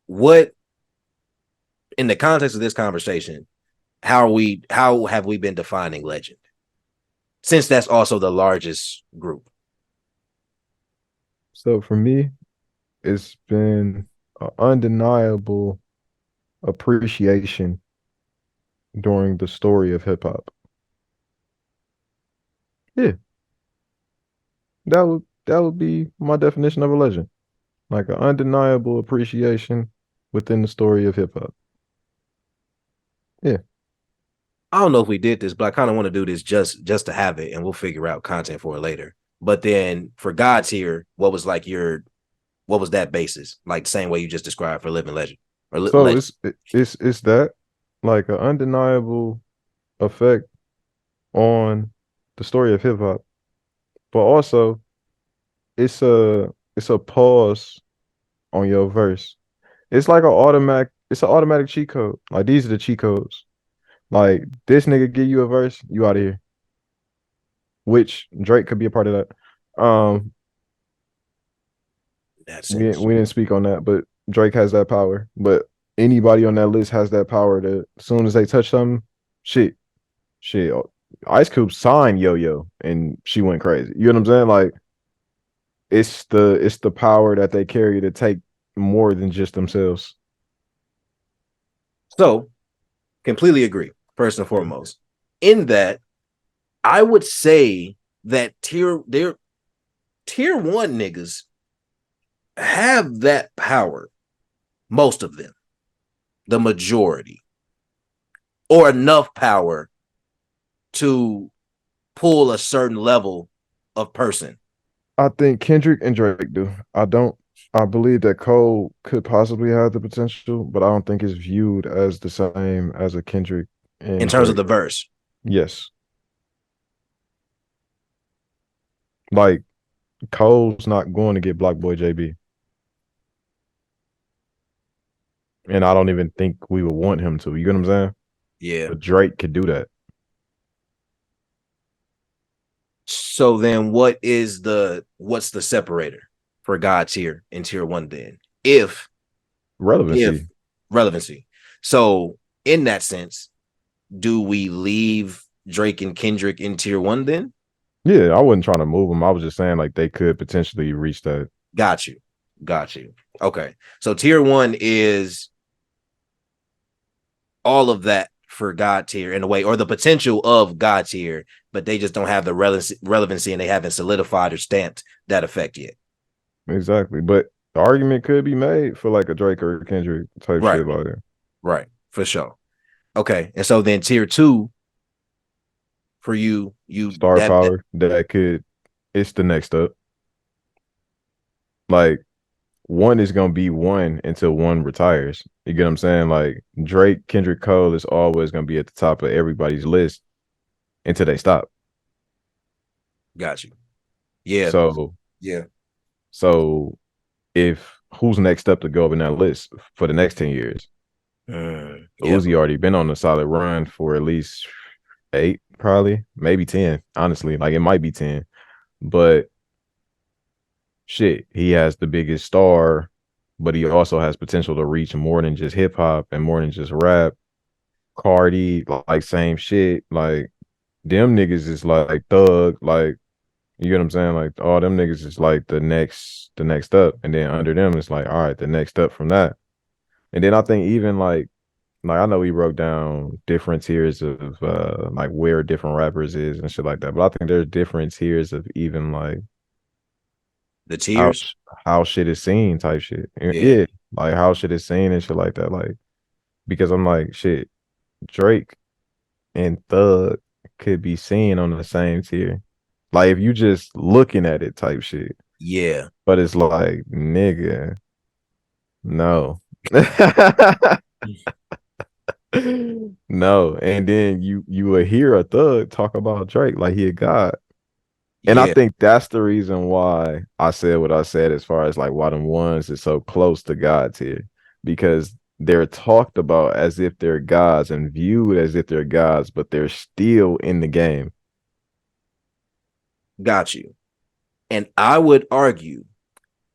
what in the context of this conversation, how have we been defining legend? Since that's also the largest group. So for me, it's been an undeniable appreciation during the story of hip hop. Yeah, that would be my definition of a legend. Like an undeniable appreciation within the story of hip hop. Yeah. I don't know if we did this, but I kind of want to do this just to have it, and we'll figure out content for it later. But then for God's here, what was like what was that basis? Like the same way you just described for Living Legend or So Legend. it's that like an undeniable effect on the story of hip hop, but also it's a pause on your verse. It's an automatic cheat code. Like these are the cheat codes. Like this nigga give you a verse, you out of here. Which Drake could be a part of that. In that sense. We didn't speak on that, but Drake has that power. But anybody on that list has that power to as soon as they touch something, shit, shit. Ice Cube signed Yo Yo and she went crazy. You know what I'm saying? Like it's the power that they carry to take more than just themselves. So completely agree. First and foremost, in that I would say that tier one niggas have that power. Most of them, the majority, or enough power to pull a certain level of person. I think Kendrick and Drake do. I don't. I believe that Cole could possibly have the potential, but I don't think it's viewed as the same as a Kendrick In and terms of Drake. the verse. Yes, like Cole's not going to get Block Boy JB, and I don't even think we would want him to. You get what I'm saying? Yeah. But Drake could do that. So then what's the separator for God tier and tier one then? If Relevancy. relevancy. So in that sense, do we leave Drake and Kendrick in tier one then? Yeah, I wasn't trying to move them. I was just saying like they could potentially reach that. Got you. Got you. Okay. So tier one is all of that for God tier in a way, or the potential of God tier, but they just don't have the relevancy and they haven't solidified or stamped that effect yet. Exactly. But the argument could be made for like a Drake or a Kendrick type Right. shit like that. Right. For sure. Okay. And so then tier two for you Star that power that could it's the next up. Like one is gonna be one until one retires. You get what I'm saying? Like Drake, Kendrick Cole is always gonna be at the top of everybody's list until they stop. got you. Yeah. So Yeah. so if who's next up to go up in that list for the next 10 years? Yeah. Uzi already been on a solid run for at least 8, probably, maybe 10, honestly. Like it might be 10. But shit, he has the biggest star, but he also has potential to reach more than just hip hop and more than just rap. Cardi, like same shit. Like them niggas is like thug, like you get what I'm saying? Like all them niggas is like the next up. And then under them it's like, all right, the next up from that. And then I think even like I know we broke down different tiers of like where different rappers is and shit like that. But I think there's different tiers of even like The how tiers. how shit is seen type shit. Yeah. Yeah, like how shit is seen and shit like that. Like because I'm like shit, Drake and Thug could be seen on the same tier. Like if you just looking at it type shit. Yeah. But it's like nigga, no. No. And then you will hear a Thug talk about Drake like he a god. And I Yeah. think that's the reason why I said what I said as far as like why them ones is so close to God tier. Because they're talked about as if they're gods and viewed as if they're gods, but they're still in the game. Got you. And I would argue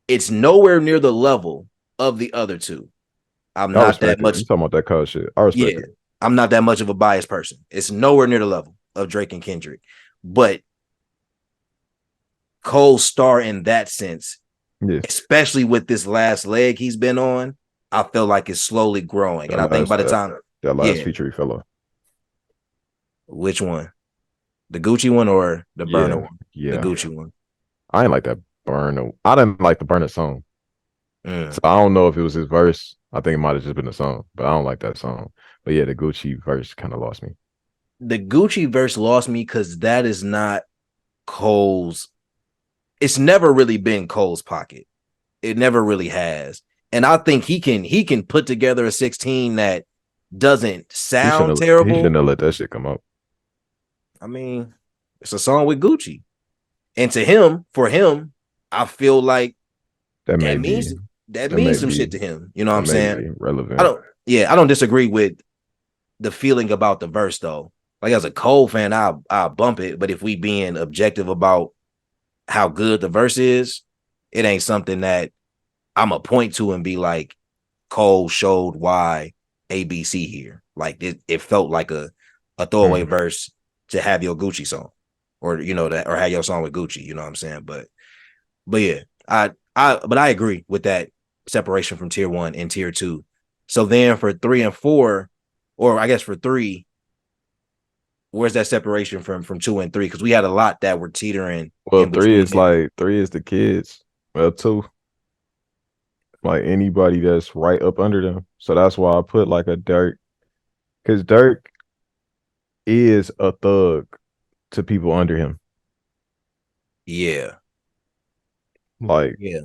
it's nowhere near the level of the other two. I'm I not that respect it. much. You talking about that cold shit? I respect Yeah, it. I'm not that much of a biased person. It's nowhere near the level of Drake and Kendrick, but Cole's star in that sense, Yeah, especially with this last leg he's been on, I feel like it's slowly growing. And that I think last by the that time, that last yeah, feature he fell off. which one? The Gucci one or the Burner Yeah, one? The yeah. Gucci one. I ain't like that burner. I didn't like the burner song. So Mm. I don't know if it was his verse. I think it might have just been the song, but I don't like that song. But yeah, the Gucci verse kind of lost me. The Gucci verse lost me because that is not Cole's. It's never really been Cole's pocket. It never really has. And I think he can put together a 16 that doesn't sound He shouldn't terrible. have let that shit come up. I mean, it's a song with Gucci. And to him, for him, I feel like That may that be means that that may means some be shit to him. You know what that I'm may saying? be I relevant. don't I don't disagree with the feeling about the verse though. Like as a Cole fan, I'll bump it. But if we being objective about how good the verse is, it ain't something that I'm a point to and be like, Cole showed why ABC here. Like it felt like a throwaway Mm. verse to have your Gucci song, or that, or have your song with Gucci. You know what I'm saying? But yeah, I agree with that separation from tier one and tier two. So then for three and four, or I guess for three, where's that separation from two and three? Because we had a lot that were teetering Well, in between there. three is the kids. Well, two, like anybody that's right up under them. So that's why I put like a Dirk, because Dirk is a thug to people under him. Yeah, Like yeah,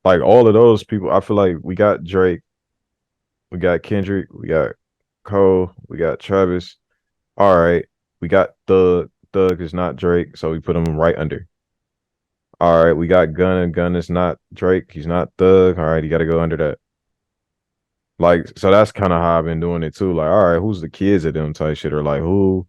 like all of those people. I feel like we got Drake, we got Kendrick, we got Cole, we got Travis. All right, we got Thug. Thug is not Drake, so we put him right under. All right, we got Gunna. Gunna is not Drake. He's not Thug. All right, you got to go under that. Like, so that's kind of how I've been doing it too. Like, all right, who's the kids of them type shit, or like who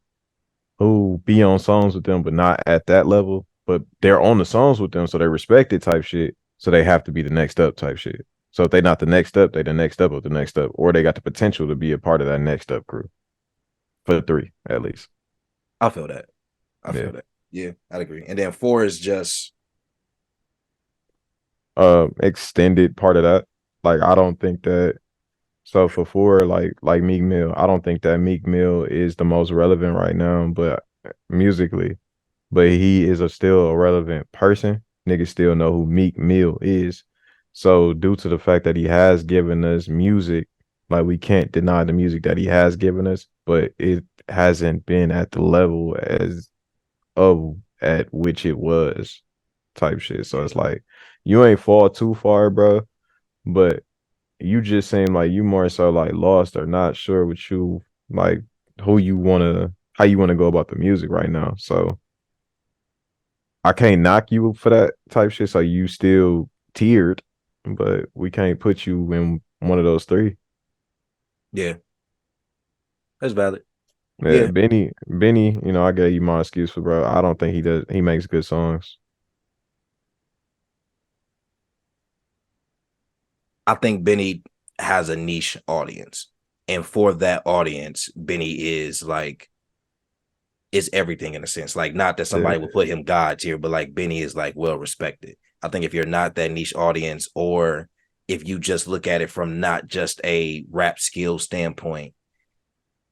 be on songs with them, but not at that level, but they're on the songs with them, so they respect it type shit. So they have to be the next up type shit. So if they not the next up, they the next up of the next up, or they got the potential to be a part of that next up crew for the three at least. I feel that. I Yeah. feel that. Yeah, I'd agree. And then four is just Extended part of that. Like I don't think that so for four, like Meek Mill, I don't think that Meek Mill is the most relevant right now, but musically, but he is still a relevant person. Niggas still know who Meek Mill is. So due to the fact that he has given us music, like we can't deny the music that he has given us, but it hasn't been at the level as of at which it was type shit. So it's like you ain't fall too far, bro, but you just seem like you more so like lost or not sure what you like who you wanna how you wanna go about the music right now. So I can't knock you for that type shit. So you still tiered, but we can't put you in one of those three. yeah, that's valid. Yeah, Yeah, Benny, I gave you my excuse for bro. I don't think he makes good songs. I think Benny has a niche audience. And for that audience, Benny is everything in a sense. Like not that Yeah. somebody would put him God tier, but like Benny is like well respected. I think if you're not that niche audience, or if you just look at it from not just a rap skill standpoint,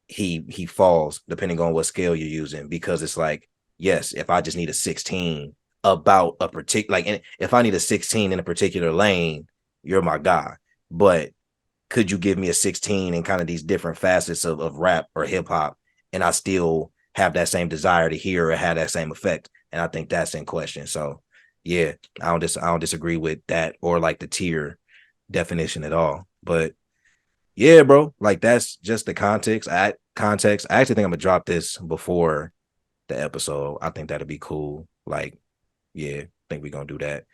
he falls depending on what scale you're using, because it's like, yes, if I just need a 16 about a particular, like if I need a 16 in a particular lane, you're my guy. But could you give me a 16 in kind of these different facets of rap or hip hop, and I still have that same desire to hear or have that same effect? And I think that's in question. So yeah, I don't disagree with that or like the tier definition at all. But yeah, bro, like that's just the context. I actually think I'm gonna drop this before the episode. I think that'd be cool. Like, yeah, I think we're gonna do that.